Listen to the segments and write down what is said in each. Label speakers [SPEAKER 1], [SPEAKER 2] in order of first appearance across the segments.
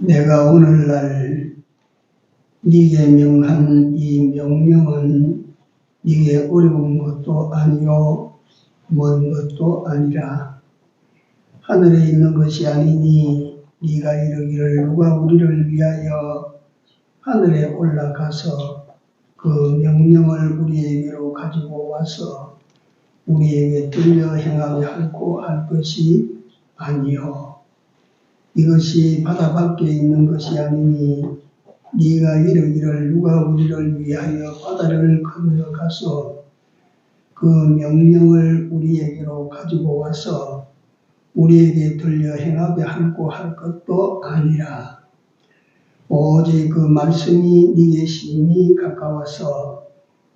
[SPEAKER 1] 내가 오늘날 네게 명한 이 명령은 네게 어려운 것도 아니요 먼 것도 아니라 하늘에 있는 것이 아니니 네가 이르기를 누가 우리를 위하여 하늘에 올라가서 그 명령을 우리에게로 가지고 와서 우리에게 들려 행하게 할고 할 것이 아니요 이것이 바다 밖에 있는 것이 아니니 네가 이르기를 누가 우리를 위하여 바다를 건너가서 그 명령을 우리에게로 가지고 와서 우리에게 들려 행하게 할고 할 것도 아니라 오직 그 말씀이 네게 심히 가까워서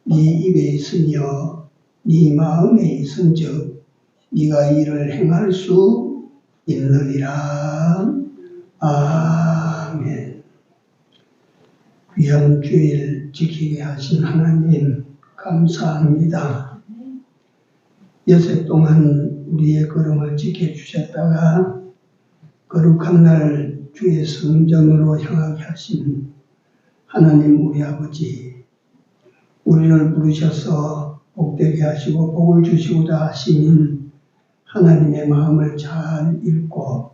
[SPEAKER 1] 네 입에 있으며 네 마음에 있은즉 네가 이를 행할 수 있느니라. 아멘. 귀한 주일 지키게 하신 하나님 감사합니다. 여세 동안 우리의 걸음을 지켜주셨다가 거룩한 날 주의 성전으로 향하게 하신 하나님 우리 아버지, 우리를 부르셔서 복되게 하시고 복을 주시고자 하신 하나님의 마음을 잘 읽고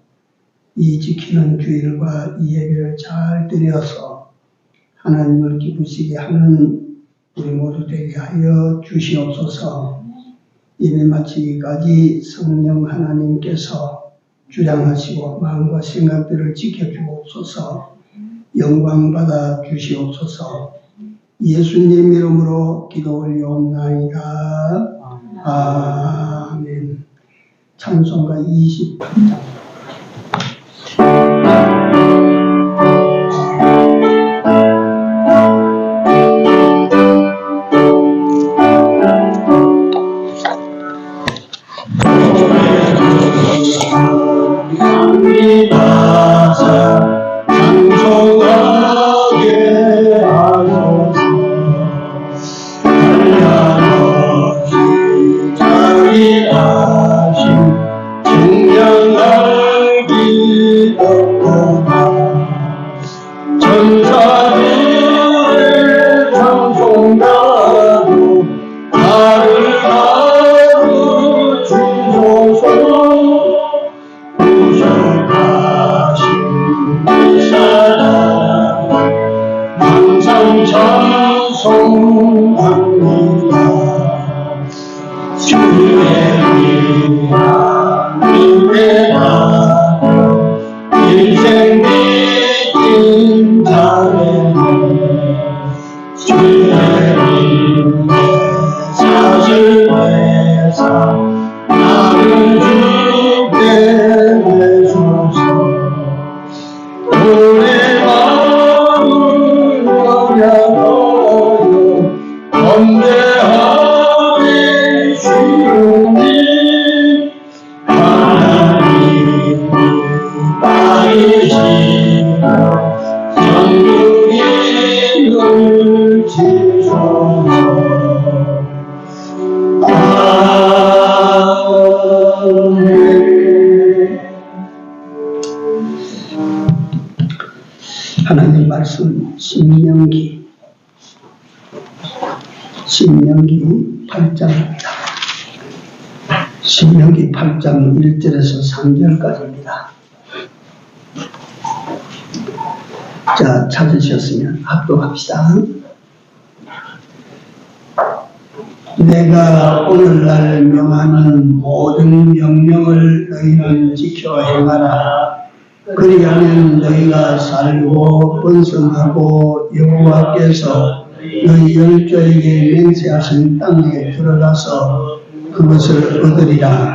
[SPEAKER 1] 이 지키는 주일과 이 예배를 잘 드려서 하나님을 기쁘시게 하는 우리 모두 되게 하여 주시옵소서. 예배 마치기까지 성령 하나님께서 주장하시고 마음과 생각들을 지켜주옵소서. 영광 받아 주시옵소서. 예수님 이름으로 기도 올리옵나이다. 아멘. 찬송가 28장. 하나님 말씀 신명기 8장입니다. 신명기 8장 1절에서 3절까지입니다. 자, 찾으셨으면 합독합시다. 내가 오늘날 명하는 모든 명령을 너희는 지켜 행하라. 그리하면 너희가 살고 번성하고 여호와께서 너희 열조에게 맹세하신 땅에 들어가서 그것을 얻으리라.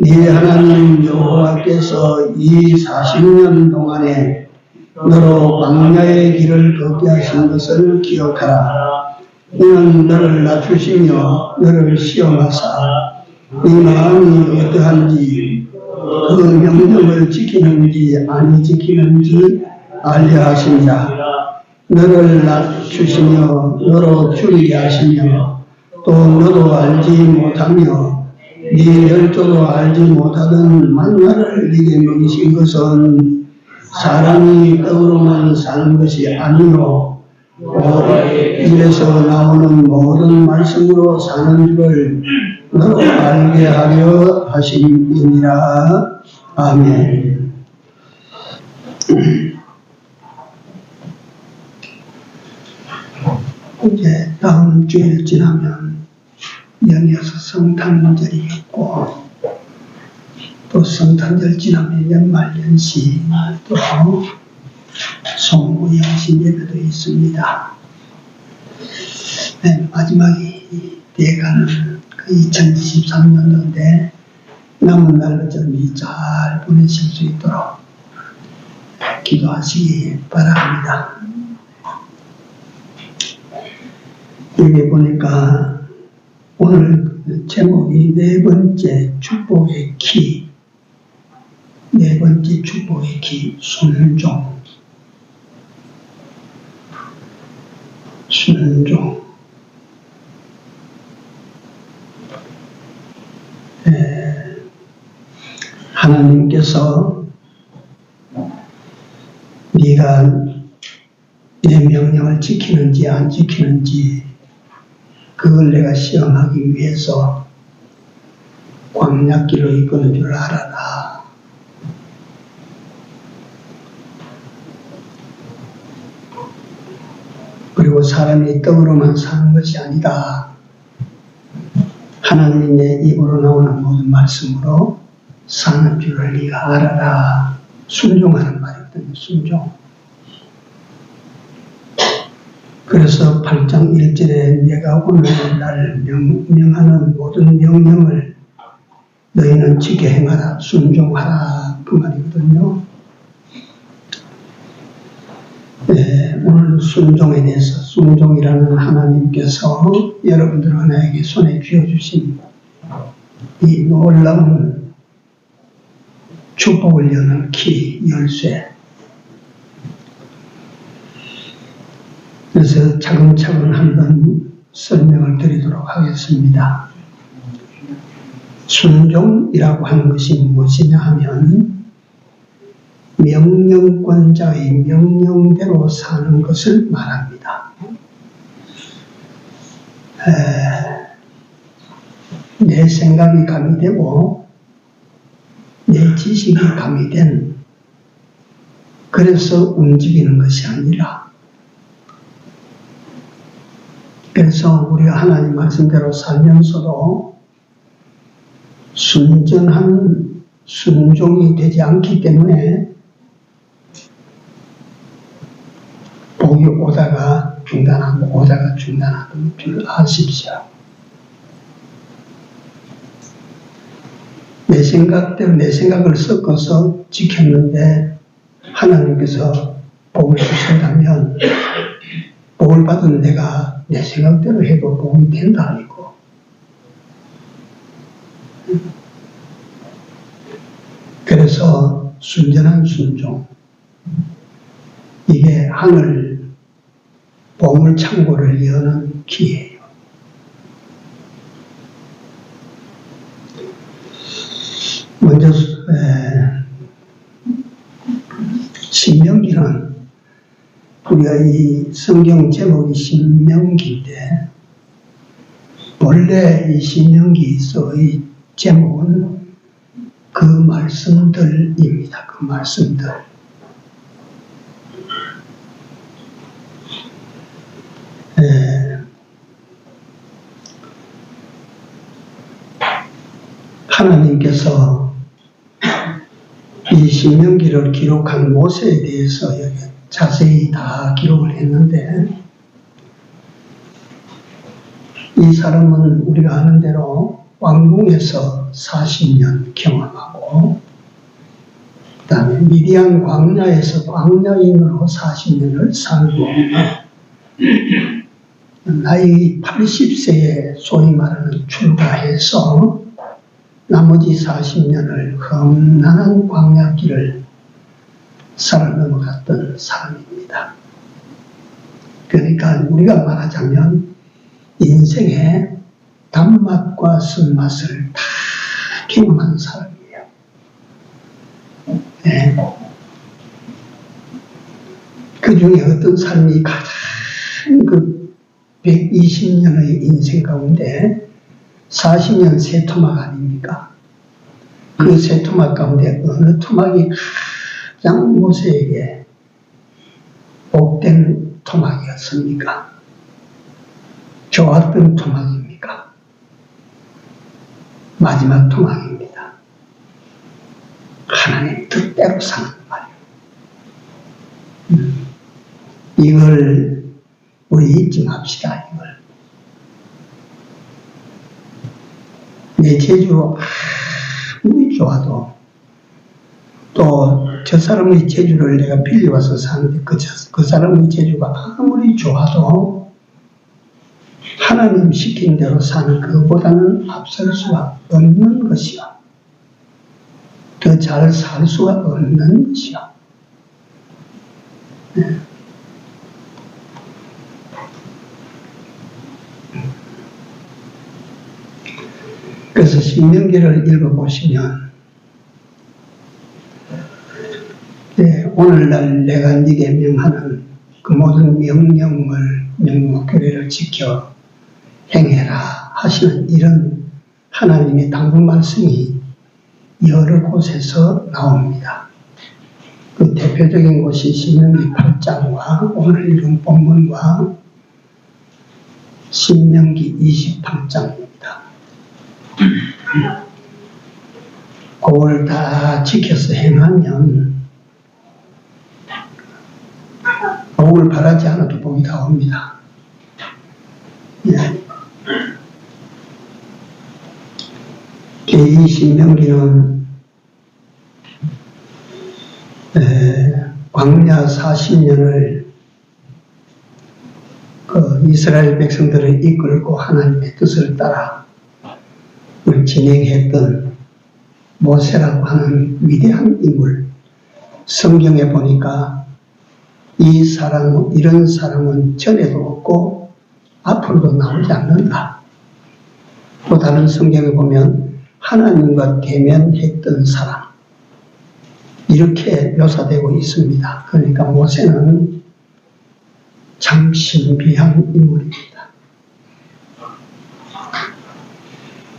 [SPEAKER 1] 네 하나님 여호와께서 이 40년 동안에 너로 광야의 길을 걷게 하신 것을 기억하라. 이는 너를 낮추시며 너를 시험하사 네 마음이 어떠한지 그 명령을 지키는지 아니 지키는지 알려 하시니라. 너를 낮추시며 너로 줄이게 하시며 또 너도 알지 못하며 네 열조도 알지 못하던 만나를 네게 먹이신 것은 사람이 떡으로만 사는 것이 아니요 입에서 나오는 모든 말씀으로 사는 줄을 너로 알게 하려 하심이니라. 아멘. 이제 다음 주일 지나면 연이어서 성탄절이 있고, 또 성탄절 지나면 연말연시, 또 송구영신 예배도 있습니다. 네, 마지막이 돼가는 그 2023년도인데 남은 날로 좀 잘 보내실 수 있도록 기도하시기 바랍니다. 여기 보니까 오늘 제목이 네 번째 축복의 키, 네 번째 축복의 키, 순종. 순종. 하나님께서 네가 내 명령을 지키는지 안 지키는지 그걸 내가 시험하기 위해서 광야길로 이끄는 줄 알아라. 그리고 사람이 떡으로만 사는 것이 아니다. 하나님의 입으로 나오는 모든 말씀으로 사는 줄을 네가 알아라. 순종하는 말이거든요. 순종. 그래서 8장 1절에 내가 오늘날 명하는 모든 명령을 너희는 지켜 행하라. 순종하라. 그 말이거든요. 네, 오늘 순종에 대해서 순종이라는 하나님께서 여러분들 하나에게 손에 쥐어주신 이 놀라운 축복을 여는 키, 열쇠. 그래서 차근차근 한번 설명을 드리도록 하겠습니다. 순종이라고 하는 것이 무엇이냐 하면 명령권자의 명령대로 사는 것을 말합니다. 내 생각이 가미되고 내 지식이 가미된, 그래서 움직이는 것이 아니라, 그래서 우리가 하나님 말씀대로 살면서도 순전한 순종이 되지 않기 때문에 복이 오다가 중단하고 오다가 중단하는 줄 아십시오. 내 생각대로 내 생각을 섞어서 지켰는데 하나님께서 복을 주신다면 복을 받은 내가 내 생각대로 해도 복이 된다 아니고, 그래서 순전한 순종, 이게 하늘 보물 창고를 여는 기회예요. 먼저 신명기는, 우리가 이 성경 제목이 신명기인데 본래 이 신명기서의 제목은 그 말씀들입니다. 그 말씀들. 하나님께서 이 신명기를 기록한 모세에 대해서 여기 자세히 다 기록을 했는데, 이 사람은 우리가 아는 대로 왕궁에서 40년 경험하고, 그 다음에 미디안 광야에서 광야인으로 40년을 살고, 나이 80세에 소위 말하는 출가해서 나머지 40년을 험난한 광야길을 살아 넘어갔던 사람입니다. 그러니까 우리가 말하자면 인생의 단맛과 쓴맛을 다 경험한 사람이에요. 네. 그 중에 어떤 삶이 가장 그 120년의 인생 가운데 40년 새 토막 아닙니까? 그 새 토막 가운데 어느 토막이 가장 모세에게 복된 토막이었습니까? 좋았던 토막입니까? 마지막 토막입니다. 하나님 뜻대로 사는 말이에요. 이걸 우리 잊지 맙시다. 이걸 내 재주 아무리 좋아도 또 저 사람의 재주를 내가 빌려와서 사는데 그 사람의 재주가 아무리 좋아도 하나님 시킨 대로 사는 그것보다는 앞설 수가 없는 것이요. 더 잘 살 수가 없는 것이요. 네. 그래서 신명기를 읽어보시면 오늘날 내가 네게 명하는 그 모든 명령을 규례를 지켜 행해라 하시는 이런 하나님의 당부 말씀이 여러 곳에서 나옵니다. 그 대표적인 곳이 신명기 8장과 오늘 읽은 본문과 신명기 28장입니다. 그걸 다 지켜서 행하면 복을 바라지 않아도 복이 다 옵니다. 이 신명기는 광야 40년을 그 이스라엘 백성들을 이끌고 하나님의 뜻을 따라 진행했던 모세라고 하는 위대한 인물. 성경에 보니까 이런 사람은 전에도 없고 앞으로도 나오지 않는다. 또 다른 성경에 보면 하나님과 대면했던 사람, 이렇게 묘사되고 있습니다. 그러니까 모세는 참 신비한 인물입니다.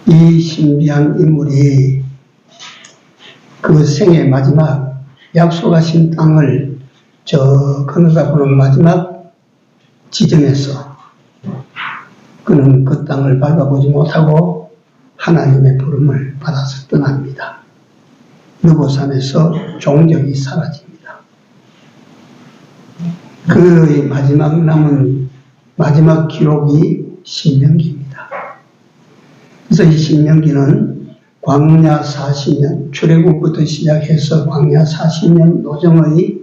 [SPEAKER 1] 이 신비한 인물이 그 생의 마지막 약속하신 땅을 저 그네가 보는 마지막 지점에서 그는 그 땅을 밟아보지 못하고 하나님의 부름을 받아서 떠납니다. 느보산에서 종적이 사라집니다. 그의 마지막 남은 마지막 기록이 신명기입니다. 그래서 이 신명기는 광야 40년, 출애굽부터 시작해서 광야 40년 노정의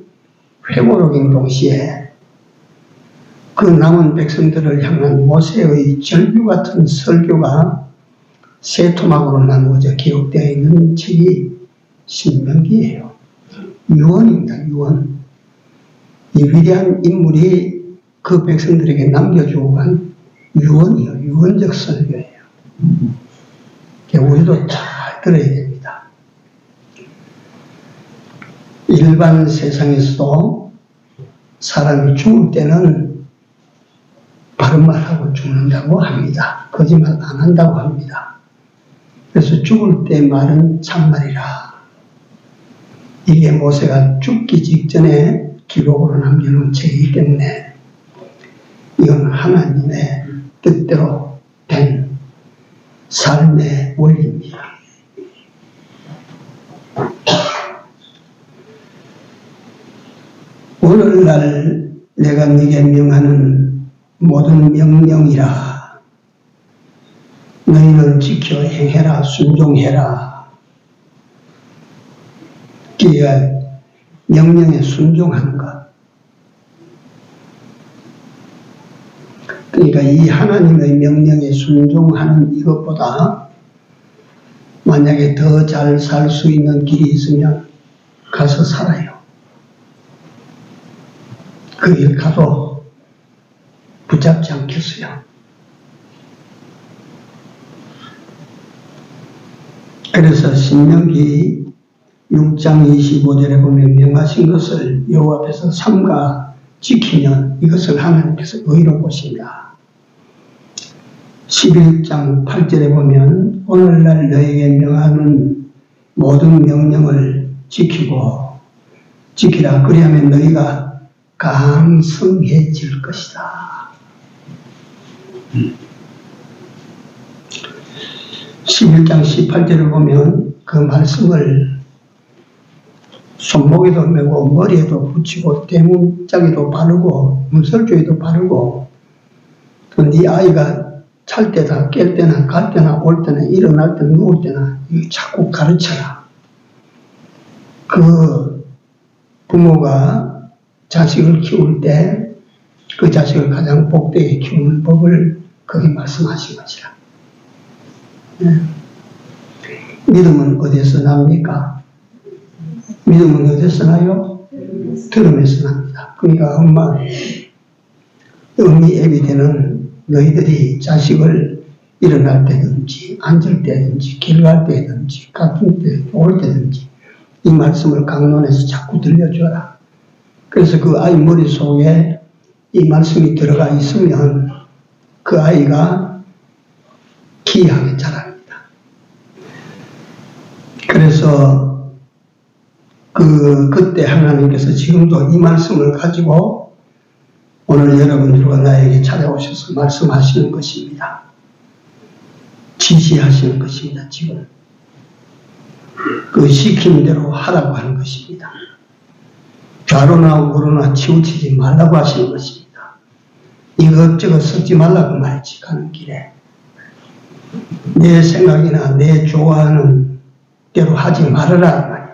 [SPEAKER 1] 회고록인 동시에 그 남은 백성들을 향한 모세의 절규 같은 설교가 세 토막으로 나누어져 기록되어 있는 책이 신명기예요. 유언입니다. 유언. 이 위대한 인물이 그 백성들에게 남겨주고 간 유언이요. 유언적 설교예요. 우리도 잘 들어야 됩니다. 일반 세상에서도 사람이 죽을 때는 바른 말하고 죽는다고 합니다. 거짓말 안 한다고 합니다. 그래서 죽을 때 말은 참말이라. 이게 모세가 죽기 직전에 기록으로 남겨놓은 책이기 때문에 이건 하나님의 뜻대로 된 삶의 원리입니다. 오늘날 내가 네게 명하는 모든 명령이라 너희는 지켜 행해라 순종해라. 이게 명령에 순종하는 것. 그러니까 이 하나님의 명령에 순종하는 이것보다 만약에 더 잘 살 수 있는 길이 있으면 가서 살아요. 그 길 가도 붙잡지 않겠어요. 그래서 신명기 6장 25절에 보면 명하신 것을 여호와 앞에서 삼가 지키면 이것을 하나님께서 의로 보신다. 11장 8절에 보면 오늘날 너에게 명하는 모든 명령을 지키라. 그리하면 너희가 강성해질 것이다. 11장 18절을 보면 그 말씀을 손목에도 메고 머리에도 붙이고 대문짝에도 바르고 문설주에도 바르고 또 네 아이가 잘 때다 깰 때나 갈 때나 올 때나 일어날 때나 누울 때나 자꾸 가르쳐라. 그 부모가 자식을 키울 때 그 자식을 가장 복되게 키우는 법을 거기 말씀하신 것이라. 믿음은 어디서 납니까? 믿음은 어디서 나요? 들음에서 납니다. 그러니까 어미 앱이 되는 너희들이 자식을 일어날 때든지 앉을 때든지 길 갈 때든지 같은 때 올 때든지 이 말씀을 강론해서 자꾸 들려줘라. 그래서 그 아이 머릿속에 이 말씀이 들어가 있으면 그 아이가 기이하게 자랍니다. 그래서 그때 하나님께서 지금도 이 말씀을 가지고 오늘 여러분들과 나에게 찾아오셔서 말씀하시는 것입니다. 지시하시는 것입니다. 지금 그 시킨 대로 하라고 하는 것입니다. 좌로나 우로나 치우치지 말라고 하시는 것입니다. 이것저것 섞지 말라고 말이지. 가는 길에 내 생각이나 내 좋아하는 대로 하지 말아라 말이야.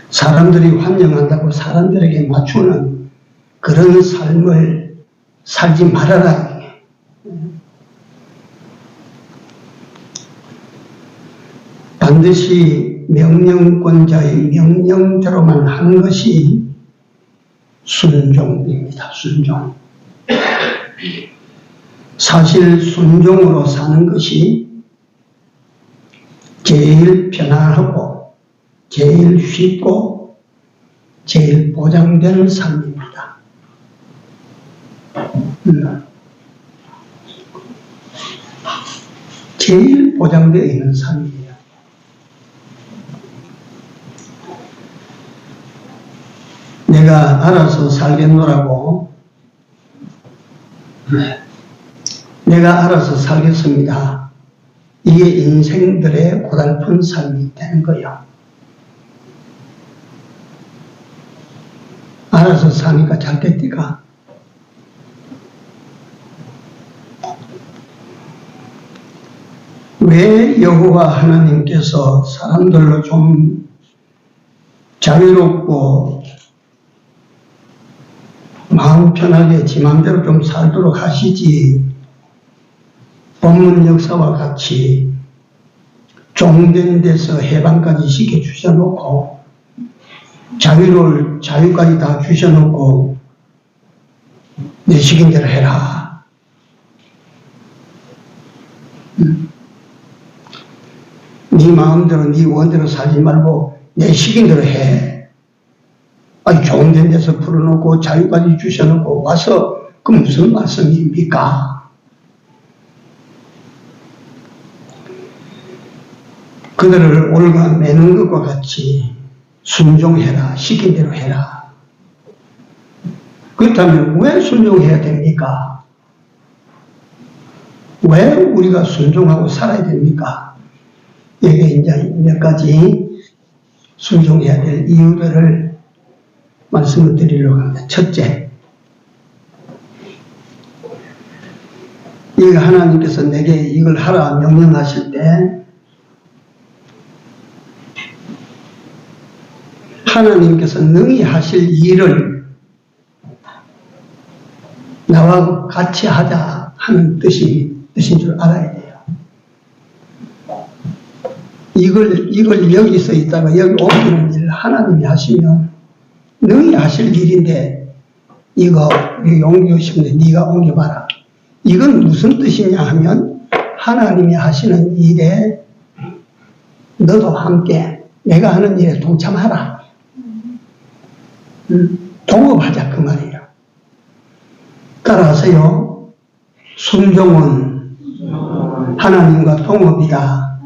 [SPEAKER 1] 사람들이 환영한다고 사람들에게 맞추는 그런 삶을 살지 말아라. 반드시 명령권자의 명령대로만 하는 것이 순종입니다. 순종. 사실 순종으로 사는 것이 제일 편안하고 제일 쉽고 제일 보장되는 삶입니다. 제일 보장되어 있는 삶이에요. 내가 알아서 살겠노라고, 내가 알아서 살겠습니다. 이게 인생들의 고달픈 삶이 되는 거예요. 알아서 사니까 잘 됐디가. 왜 여호와 하나님께서 사람들로 좀 자유롭고 마음 편하게 지 맘대로 좀 살도록 하시지, 본문 역사와 같이 종된 데서 해방까지 시켜주셔놓고 자유까지 다 주셔놓고 내 시킨 대로 해라. 네 마음대로 네 원대로 살지 말고 내 시킨 대로 해. 아니, 종된 데서 풀어놓고 자유까지 주셔놓고 와서 그 무슨 말씀입니까? 그들을 올가매는 것과 같이 순종해라. 시킨 대로 해라. 그렇다면 왜 순종해야 됩니까? 왜 우리가 순종하고 살아야 됩니까? 여기에 이제 몇 가지 순종해야 될 이유들을 말씀을 드리려고 합니다. 첫째, 이거 하나님께서 내게 이걸 하라 명령하실 때 하나님께서 능히 하실 일을 나와 같이 하자 하는 뜻인 줄 알아야 돼요. 이걸 여기서 있다가 여기 옮기는 일을 하나님이 하시면 능히 하실 일인데 이거 옮기고 싶은데 네가 옮겨봐라. 이건 무슨 뜻이냐 하면 하나님이 하시는 일에 너도 함께 내가 하는 일에 동참하라. 동업하자 그 말이에요. 따라하세요. 순종은 하나님과 동업이다.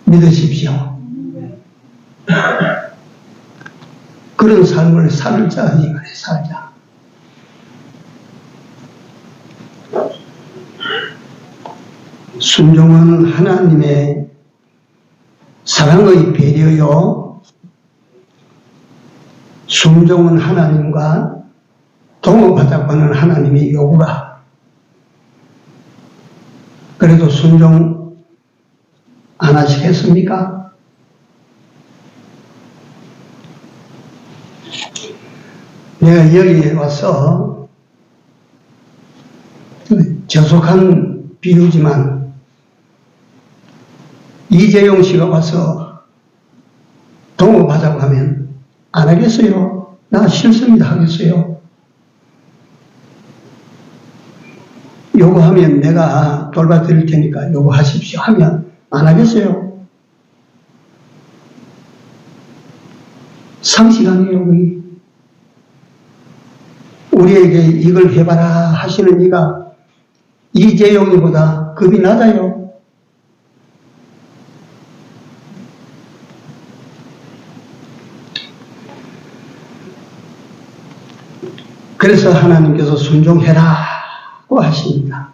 [SPEAKER 1] 믿으십시오. 그런 삶을 살자 이 말에 살자. 순종은 하나님의 사랑의 배려요. 순종은 하나님과 동업하자고 하는 하나님의 요구라. 그래도 순종 안 하시겠습니까? 내가 여기에 와서 저속한 비유지만 이재용 씨가 와서 동업하자고 하면 안 하겠어요? 나 싫습니다 하겠어요? 요구하면 내가 돌봐드릴 테니까 요구하십시오 하면 안 하겠어요? 상식 아니에요, 그게. 우리에게 이걸 해봐라 하시는 이가 이재용이보다 급이 낮아요. 그래서 하나님께서 순종해라고 하십니다.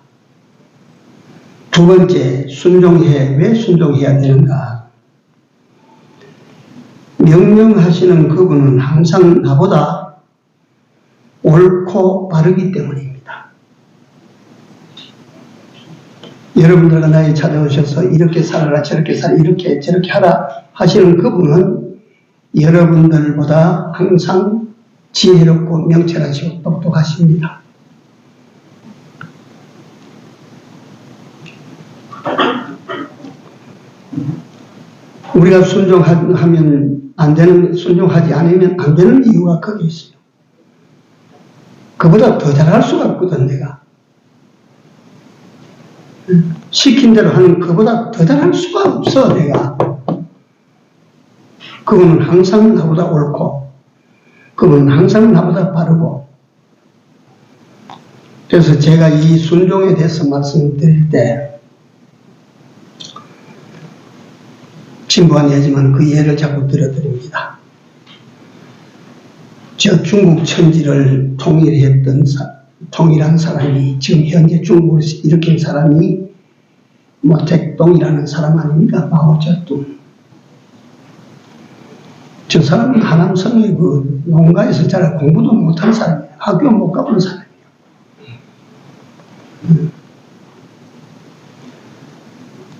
[SPEAKER 1] 두 번째, 순종해. 왜 순종해야 되는가? 명령하시는 그분은 항상 나보다 옳고 바르기 때문입니다. 여러분들과 나에 찾아오셔서 이렇게 살아라 저렇게 살아라 이렇게 저렇게 하라 하시는 그분은 여러분들보다 항상 지혜롭고 명철하시고 똑똑하십니다. 우리가 순종하면 안 되는, 순종하지 않으면 안 되는 이유가 거기 있어요. 그보다 더 잘할 수가 없거든, 내가. 시킨 대로 하는 그보다 더 잘할 수가 없어, 내가. 그분은 항상 나보다 옳고, 그분은 항상 나보다 바르고. 그래서 제가 이 순종에 대해서 말씀드릴 때, 진부한 예지만 그 예를 자꾸 들어드립니다. 저 중국 천지를 통일한 사람이, 지금 현재 중국을 일으킨 사람이 모택동이라는 사람 아닙니까? 마오쩌둥. 저 사람은 하남성의 그 농가에서 잘 공부도 못한 사람이에요. 학교 못 가본 사람이에요.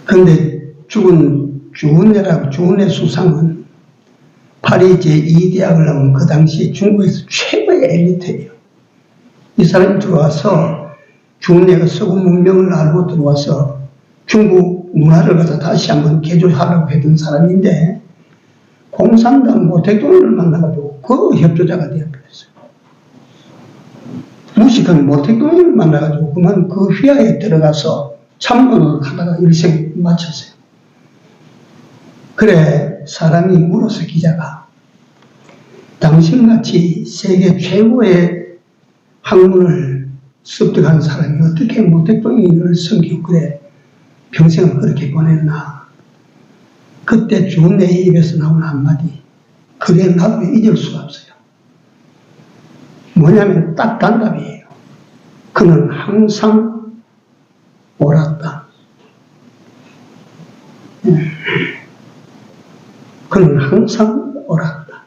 [SPEAKER 1] 그런데 죽은 주은혜 수상은 파리 제2대학을 나온 그 당시 중국에서 최고의 엘리트예요. 이 사람이 들어와서 주은혜가 서구 문명을 알고 들어와서 중국 문화를 갖다 다시 한번 개조하려고 했던 사람인데 공산당 모택동을 만나가지고 그 협조자가 되어버렸어요. 무식한 모택동을 만나가지고 그만 그 휘하에 들어가서 참론을 하다가 일생 마쳤어요. 그래 사람이 물어서 기자가 당신같이 세계 최고의 학문을 습득한 사람이 어떻게 모택동인을 섬기고 그래 평생을 그렇게 보냈나. 그때 주은혜의 입에서 나온 한마디, 그래 나도 잊을 수가 없어요. 뭐냐면 딱 단답이에요. 그는 항상 옳았다. 그는 항상 옳았다.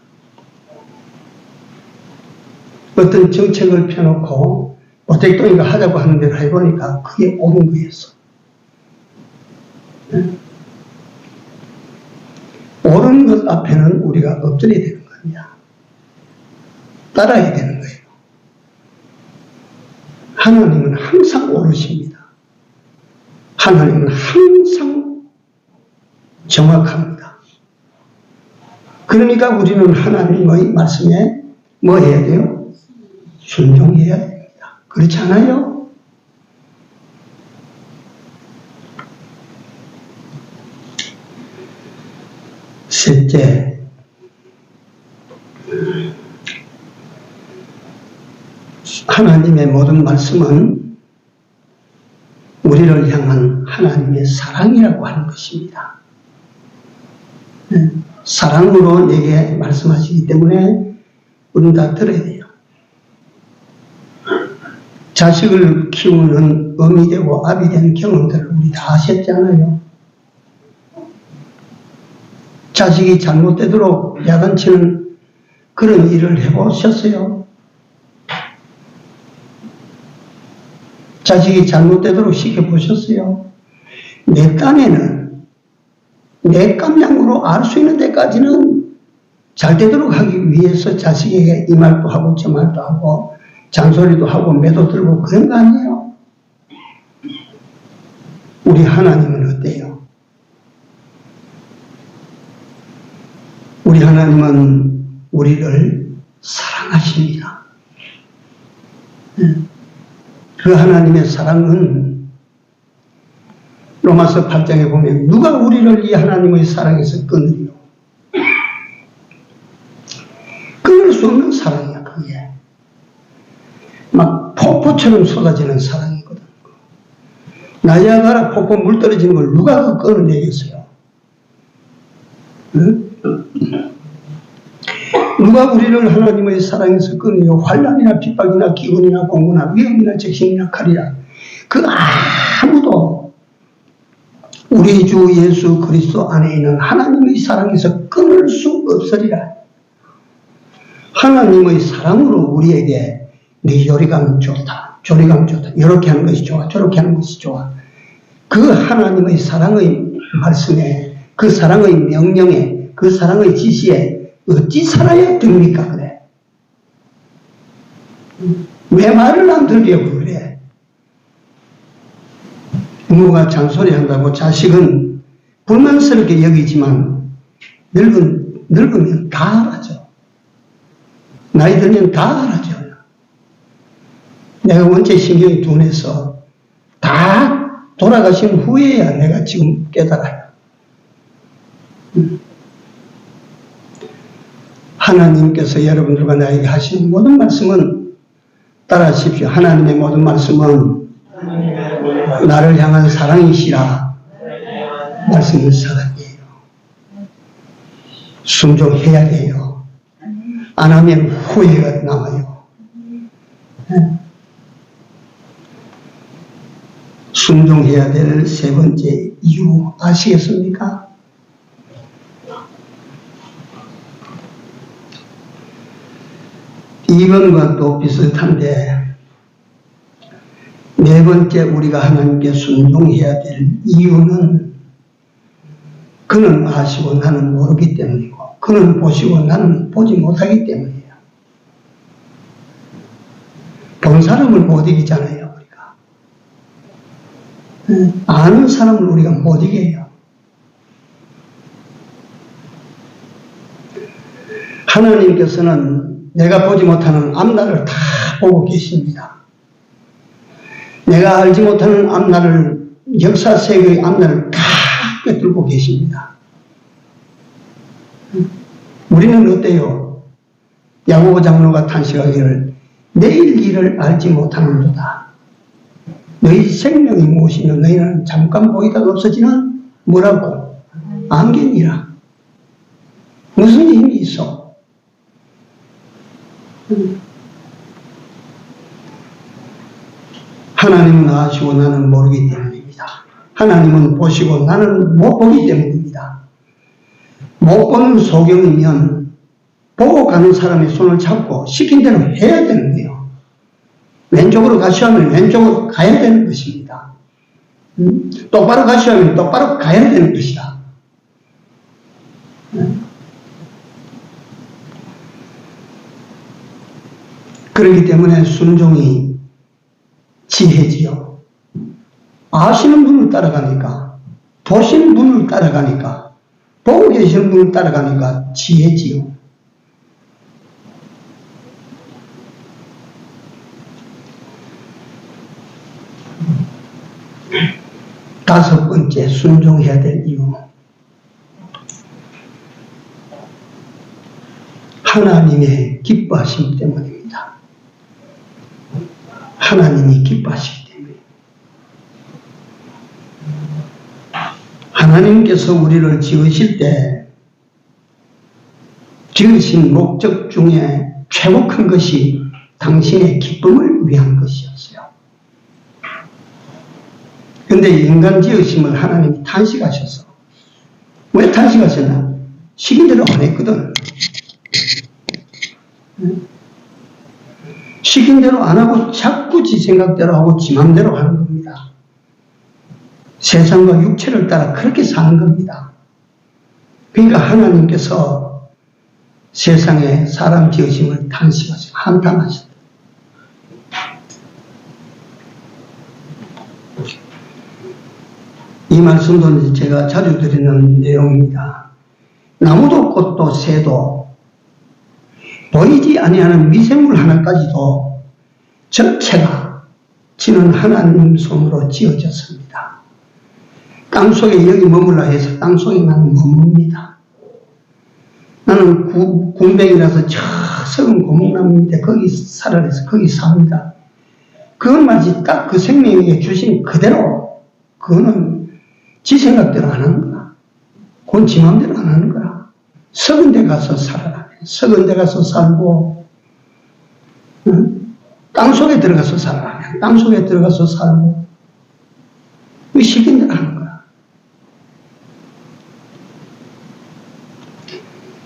[SPEAKER 1] 어떤 정책을 펴놓고 모택동이가 하자고 하는 대로 해보니까 그게 옳은 거였어. 옳은 것 앞에는 우리가 엎드려야 되는 겁니다. 따라야 되는 거예요. 하나님은 항상 옳으십니다. 하나님은 항상 정확합니다. 그러니까 우리는 하나님의 말씀에 뭐 해야 돼요? 순종해야 됩니다. 그렇지 않아요? 셋째, 하나님의 모든 말씀은 우리를 향한 하나님의 사랑이라고 하는 것입니다. 사랑으로 내게 말씀하시기 때문에 우리는 다 들어야 돼요. 자식을 키우는 어미 되고 아비 되는 경험들을 우리 다 하셨잖아요. 자식이 잘못되도록 야단치는 그런 일을 해보셨어요? 자식이 잘못되도록 시켜보셨어요? 내 깜에는 내 깜냥으로 알 수 있는 데까지는 잘 되도록 하기 위해서 자식에게 이 말도 하고 저 말도 하고 잔소리도 하고 매도 들고 그런 거 아니에요? 우리 하나님은 어때요? 우리 하나님은 우리를 사랑하십니다. 그 하나님의 사랑은 로마서 8장에 보면 누가 우리를 이 하나님의 사랑에서 끊으리요? 끊을 수 없는 사랑이야, 그게. 막 폭포처럼 쏟아지는 사랑이거든. 나야가라 폭포 물 떨어지는 걸 누가 끊어내겠어요? 응? 누가 우리를 하나님의 사랑에서 끊으려 환난이나 핍박이나 기근이나 공고나 위험이나 적신이나 칼이라 그 아무도 우리 주 예수 그리스도 안에 있는 하나님의 사랑에서 끊을 수 없으리라. 하나님의 사랑으로 우리에게 네 요리감 좋다, 조리감 좋다, 이렇게 하는 것이 좋아, 저렇게 하는 것이 좋아. 그 하나님의 사랑의 말씀에, 그 사랑의 명령에, 그 사랑의 지시에 어찌 살아야 됩니까? 그래. 왜 말을 안 들으려고 그래? 부모가 잔소리한다고 자식은 불만스럽게 여기지만 늙으면 다 알아죠. 나이 들면 다 알아죠. 내가 원체 신경이 둔해서 다 돌아가신 후에야 내가 지금 깨달아요. 하나님께서 여러분들과 나에게 하시는 모든 말씀은 따라하십시오. 하나님의 모든 말씀은 나를 향한 사랑이시라. 말씀은 사랑이에요. 순종해야 돼요. 안 하면 후회가 남아요. 순종해야 될 세 번째 이유 아시겠습니까? 이번과 또 비슷한데 네 번째 우리가 하나님께 순종해야 될 이유는 그는 아시고 나는 모르기 때문이고 그는 보시고 나는 보지 못하기 때문이에요. 본 사람을 못 이기잖아요. 우리가 아는 사람을 우리가 못 이겨요. 하나님께서는 내가 보지 못하는 앞날을 다 보고 계십니다. 내가 알지 못하는 앞날을, 역사 세계의 앞날을 다 꿰뚫고 계십니다. 우리는 어때요? 야고보 장로가 탄식하기를 내일 일을 알지 못하는도다. 너희 생명이 무엇이며 너희는 잠깐 보이다가 없어지는 뭐라고? 안개니라. 무슨 힘이 있어? 하나님은 아시고 나는 모르기 때문입니다. 하나님은 보시고 나는 못 보기 때문입니다. 못 보는 소경이면 보고 가는 사람의 손을 잡고 시킨 대로 해야 되는 거예요. 왼쪽으로 가시오 하면 왼쪽으로 가야 되는 것입니다. 똑바로 가시오 하면 똑바로 가야 되는 것이다. 그렇기 때문에 순종이 지혜지요. 아시는 분을 따라가니까, 보시는 분을 따라가니까, 보고 계시는 분을 따라가니까 지혜지요. 다섯 번째 순종해야 될 이유. 하나님의 기뻐하심 때문입니다. 하나님이 기뻐하시기 때문에. 하나님께서 우리를 지으실 때 지으신 목적 중에 최고 큰 것이 당신의 기쁨을 위한 것이었어요. 그런데 인간 지으심을 하나님이 탄식하셔서, 왜 탄식하셨나? 시킨 대로 안 했거든. 시킨 대로 안 하고 자꾸 지 생각대로 하고 지 맘대로 하는 겁니다. 세상과 육체를 따라 그렇게 사는 겁니다. 그러니까 하나님께서 세상에 사람 지으심을 탄식하시고 한탄하셨다. 이 말씀도 제가 자주 드리는 내용입니다. 나무도 꽃도 새도 보이지 아니하는 미생물 하나까지도 전체가 지는 하나님 손으로 지어졌습니다. 땅속에 여기 머물라 해서 땅속에만 머뭅니다. 나는 군뱅이라서 저 썩은 고목나무인데 거기 살아서 거기 삽니다. 그건 마치 딱 그 생명에게 주신 그대로, 그거는 지 생각대로 안 하는 거야. 그건 지 마음대로 안 하는 거야. 썩은 데 가서 살아라. 썩은 데 가서 살고, 땅속에 들어가서 살아라. 땅속에 들어가서 살고, 그 시킨 대로 하는 거야.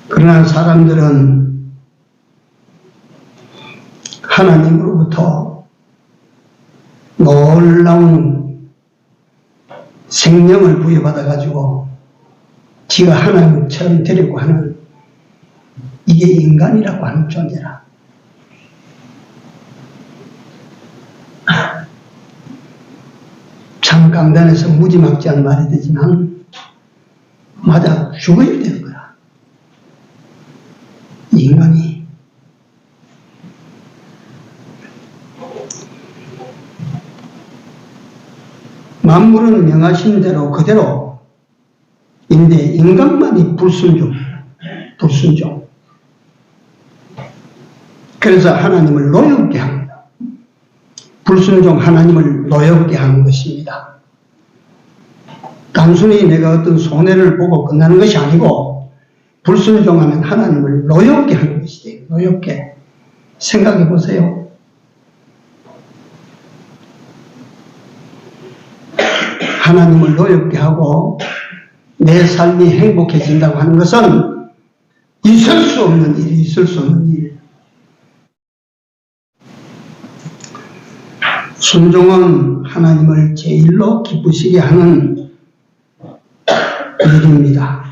[SPEAKER 1] 그러나 사람들은 하나님으로부터 놀라운 생명을 부여받아가지고 지가 하나님처럼 되려고 하는, 이게 인간이라고 하는 존재라. 참 강단에서 무지막지한 말이 되지만 맞아, 죽어야 되는 거야. 인간이. 만물은 명하신 대로 그대로 인데 인간만이 불순종. 그래서 하나님을 노엽게 합니다. 불순종 하나님을 노엽게 하는 것입니다. 단순히 내가 어떤 손해를 보고 끝나는 것이 아니고 불순종하면 하나님을 노엽게 하는 것이지. 노엽게. 생각해 보세요. 하나님을 노엽게 하고 내 삶이 행복해진다고 하는 것은 있을 수 없는 일이 있을 수 없는 일. 순종은 하나님을 제일로 기쁘시게 하는 일입니다.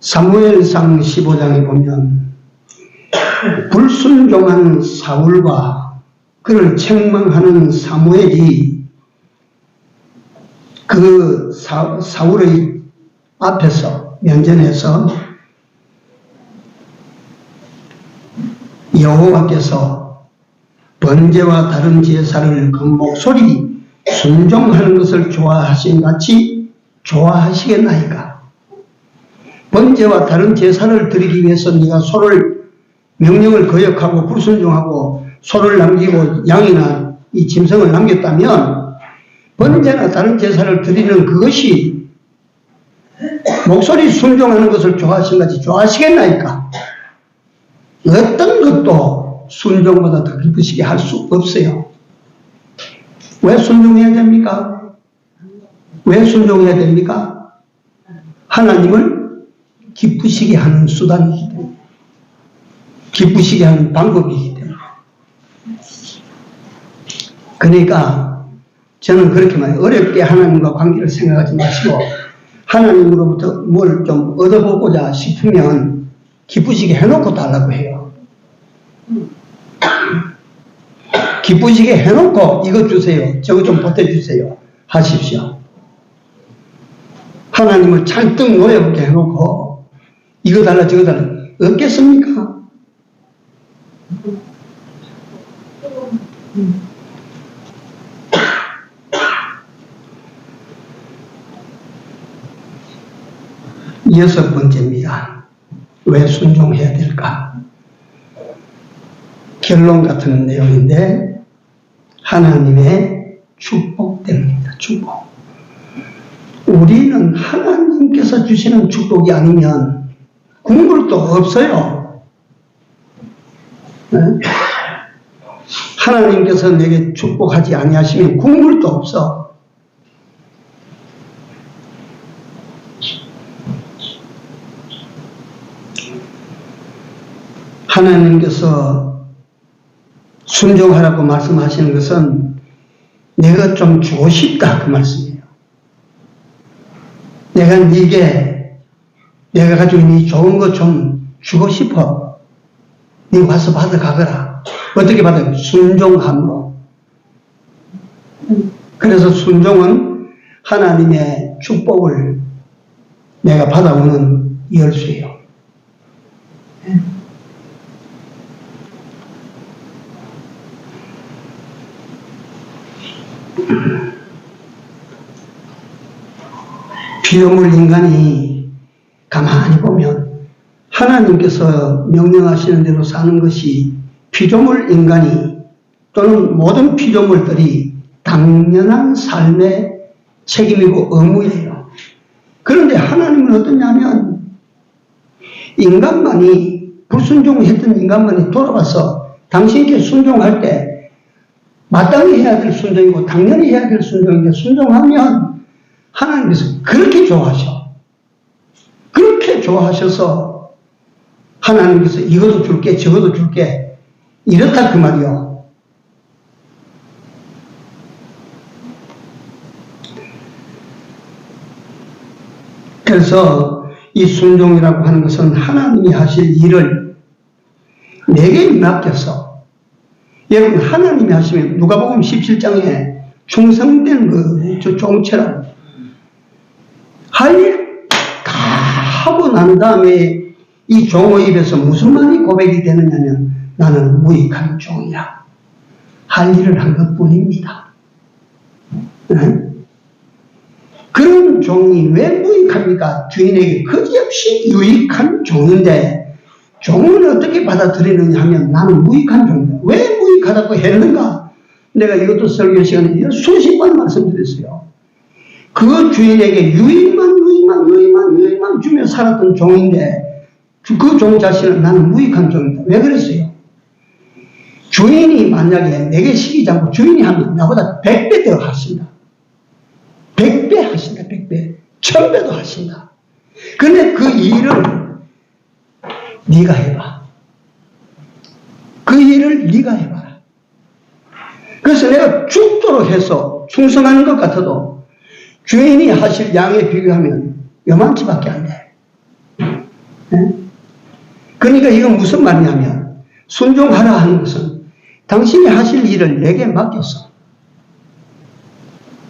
[SPEAKER 1] 사무엘상 15장에 보면 불순종한 사울과 그를 책망하는 사무엘이 그 사울의 앞에서 면전에서 여호와께서 번제와 다른 제사를 그 목소리 순종하는 것을 좋아하신 같이 좋아하시겠나이까? 번제와 다른 제사를 드리기 위해서 네가 소를 명령을 거역하고 불순종하고 소를 남기고 양이나 이 짐승을 남겼다면 번제나 다른 제사를 드리는 그것이 목소리 순종하는 것을 좋아하신 같이 좋아하시겠나이까? 어떤 것도 순종보다 더 기쁘시게 할 수 없어요. 왜 순종해야 됩니까? 왜 순종해야 됩니까? 하나님을 기쁘시게 하는 수단이기 때문에, 기쁘시게 하는 방법이기 때문에. 그러니까 저는 그렇게 말해요. 어렵게 하나님과 관계를 생각하지 마시고 하나님으로부터 뭘 좀 얻어보고자 싶으면 기쁘시게 해놓고 달라고 해요. 기쁘시게 해놓고 이것 주세요, 저것 좀 보태주세요 하십시오. 하나님을 잔뜩 노여보게 해놓고 이거 달라 저거 달라 없겠습니까? 여섯 번째입니다. 왜 순종해야 될까? 결론 같은 내용인데 하나님의 축복 때문입니다. 축복. 우리는 하나님께서 주시는 축복이 아니면 국물도 없어요. 네? 하나님께서 내게 축복하지 아니하시면 국물도 없어. 하나님께서 순종하라고 말씀하시는 것은 내가 좀 주고 싶다 그 말씀이에요. 내가 네게 내가 가지고 있는 이 좋은 거 좀 주고 싶어. 네 와서 받아가거라. 어떻게 받아요? 순종함으로. 그래서 순종은 하나님의 축복을 내가 받아오는 열쇠예요. 피조물 인간이 가만히 보면 하나님께서 명령하시는 대로 사는 것이 피조물 인간이 또는 모든 피조물들이 당연한 삶의 책임이고 의무예요. 그런데 하나님은 어떠냐면 인간만이 불순종했던 인간만이 돌아와서 당신께 순종할 때 마땅히 해야 될 순종이고 당연히 해야 될 순종인데 순종하면 하나님께서 그렇게 좋아하셔. 그렇게 좋아하셔서 하나님께서 이것도 줄게 저것도 줄게 이렇다 그 말이요. 그래서 이 순종이라고 하는 것은 하나님이 하실 일을 내게 맡겨서 여러분 하나님이 하시면 누가복음 17장에 충성된 그 종처럼 할 일 다 하고 난 다음에 이 종의 입에서 무슨 말이 고백이 되느냐면 나는 무익한 종이야. 할 일을 한 것뿐입니다. 네? 그런 종이 왜 무익합니까? 주인에게 그지없이 유익한 종인데 종을 어떻게 받아들이느냐 하면 나는 무익한 종이다. 왜 무익하다고 했는가? 내가 이것도 설교 시간에 수십 번 말씀드렸어요. 그 주인에게 유익만 주며 살았던 종인데 그 종 자신은 나는 무익한 종이다. 왜 그랬어요? 주인이 만약에 내게 시키지 않고 주인이 하면 나보다 100배 더 하신다. 100배 하신다. 100배. 1000배도 하신다. 근데 그 일을 네가 해봐. 그 일을 네가 해봐라. 그래서 내가 죽도록 해서 충성하는 것 같아도 주인이 하실 양에 비교하면 요만치밖에 안 돼. 네? 그러니까 이건 무슨 말이냐면 순종하라 하는 것은 당신이 하실 일을 내게 맡겼어.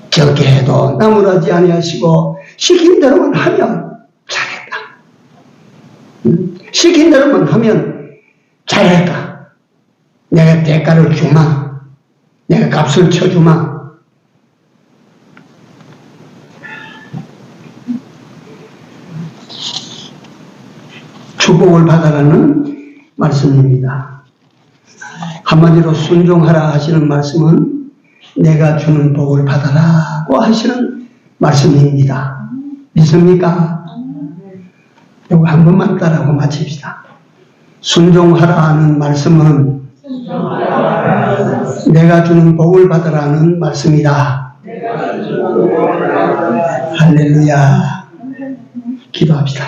[SPEAKER 1] 적게 해도 나무라지 아니하시고 시킨 대로만 하면 잘했다. 시킨 대로만 하면 잘했다. 내가 대가를 주마. 내가 값을 쳐주마. 축복을 받아가는 말씀입니다. 한마디로 순종하라 하시는 말씀은 내가 주는 복을 받아라고 하시는 말씀입니다. 믿습니까? 이거 한 번만 따라하고 마칩시다. 순종하라 하는 말씀은 내가 주는 복을 받아라는 말씀이다. 할렐루야. 기도합시다.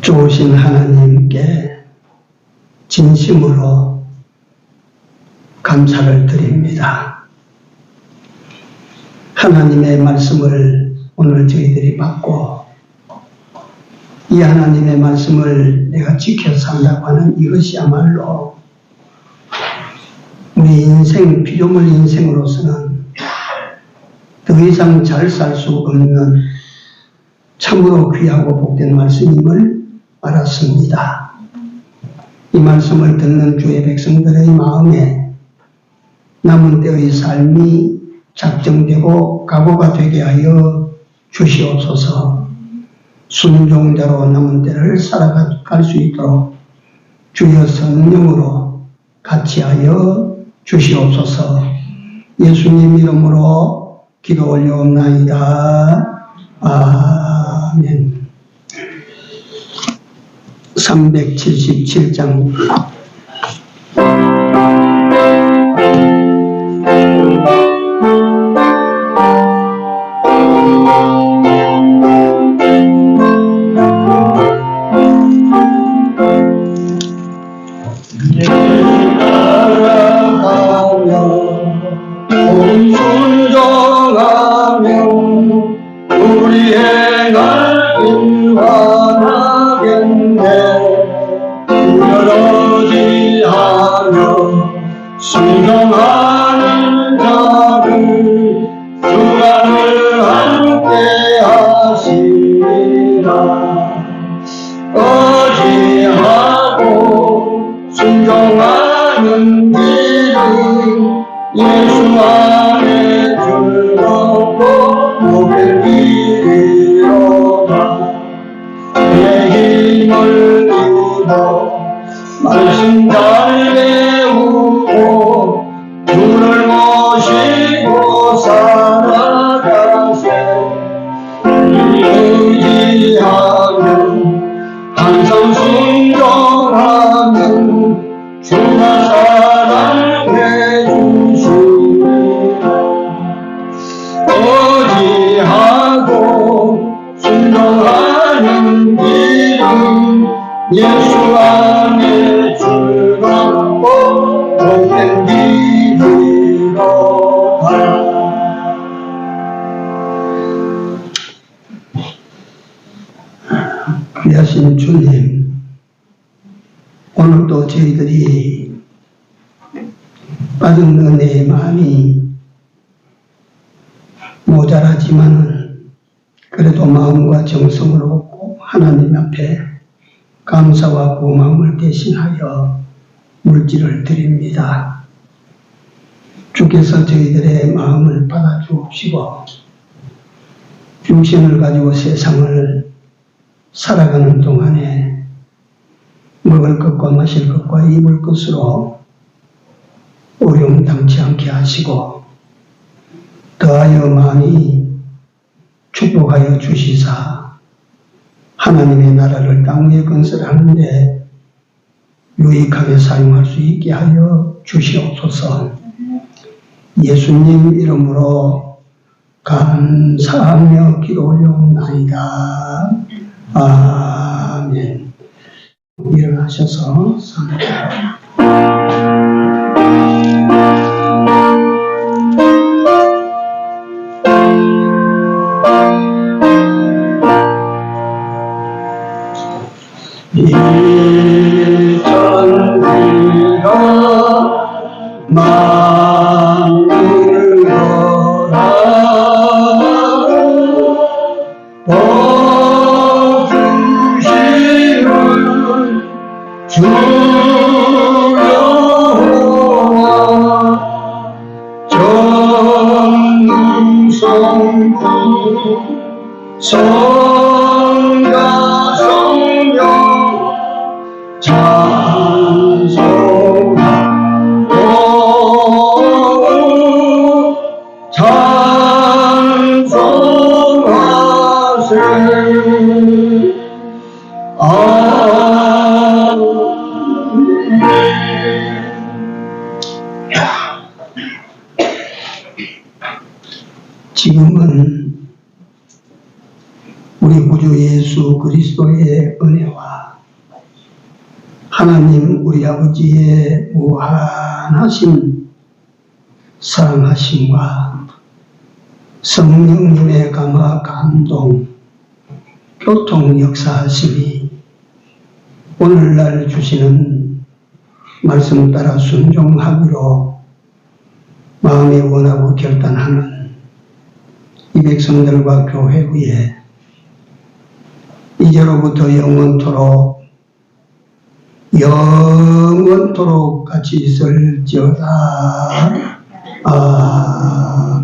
[SPEAKER 1] 좋으신 하나님께 진심으로 감사를 드립니다. 하나님의 말씀을 오늘 저희들이 받고 이 하나님의 말씀을 내가 지켜 산다고 하는 이것이야말로 우리 인생, 피조물 인생으로서는 더 이상 잘 살 수 없는 참으로 귀하고 복된 말씀임을 알았습니다. 이 말씀을 듣는 주의 백성들의 마음에 남은 때의 삶이 작정되고 각오가 되게 하여 주시옵소서. 순종자로 남은 때를 살아갈 수 있도록 주여 성령으로 같이 하여 주시옵소서. 예수님 이름으로 기도 올려옵나이다. 아멘. 377장
[SPEAKER 2] 순종하는 자를 주간을 함께 하시리라. 의지하고 순종하는 길은 예수 안에 즐겁고 복의 길이로다. 내 힘을 잃어 말씀 잘 배우고 주를 모시고 살아가세. 의지하면 항상 순종하면 주가 사랑해 주시리라. 의지하고 순종하는 길은 예수 안에 즐겁고 복된 길이로다.
[SPEAKER 1] 귀하신 주님, 오늘도 저희들이 받은 은혜의 마음이 모자라지만은 그래도 마음과 정성으로 꼭 하나님 앞에 감사와 고마움을 대신하여 물질을 드립니다. 주께서 저희들의 마음을 받아주옵시고 육신을 가지고 세상을 살아가는 동안에 먹을 것과 마실 것과 입을 것으로 어려움 당치 않게 하시고 더하여 많이 축복하여 주시사 하나님의 나라를 땅 위에 건설하는데 유익하게 사용할 수 있게 하여 주시옵소서. 예수님 이름으로 감사하며 기도 올려옵나이다. 아멘. 일어나셔서 선포합니다.
[SPEAKER 2] 이 천지가 만물을 걸어 복 주시는 주여와 전능성부 성가 성령 찬송하세.
[SPEAKER 1] 지금은 우리 구주 예수 그리스도의 은혜와 하나님 우리 아버지의 무한하신 사랑하심과 성령님의 감화 감동 교통 역사하심이 오늘날 주시는 말씀 따라 순종하기로 마음에 원하고 결단하는 이 백성들과 교회 위에 이제로부터 영원토록 같이 있을지어다. 아멘.